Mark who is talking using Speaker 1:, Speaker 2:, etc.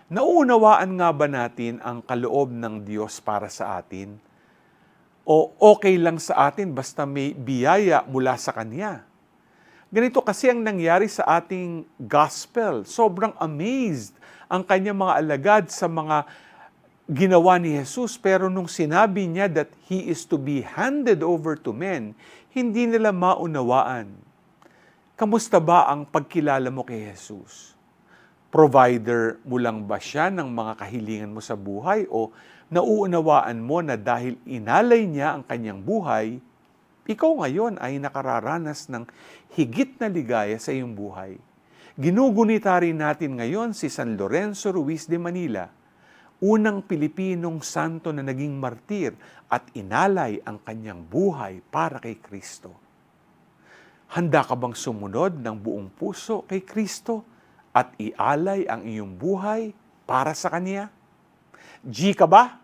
Speaker 1: Nauunawaan nga ba natin ang kaloob ng Diyos para sa atin? O okay lang sa atin basta may biyaya mula sa Kanya? Ganito kasi ang nangyari sa ating gospel. Sobrang amazed ang Kanyang mga alagad sa mga ginawa ni Jesus. Pero nung sinabi niya that He is to be handed over to men, hindi nila maunawaan. Kamusta ba ang pagkilala mo kay Jesus? Provider mo lang ba siya ng mga kahilingan mo sa buhay o nauunawaan mo na dahil inalay niya ang kanyang buhay, ikaw ngayon ay nakararanas ng higit na ligaya sa iyong buhay? Ginugunita rin natin ngayon si San Lorenzo Ruiz de Manila, unang Pilipinong santo na naging martir at inalay ang kanyang buhay para kay Kristo. Handa ka bang sumunod ng buong puso kay Kristo at ialay ang iyong buhay para sa Kanya? G ka ba?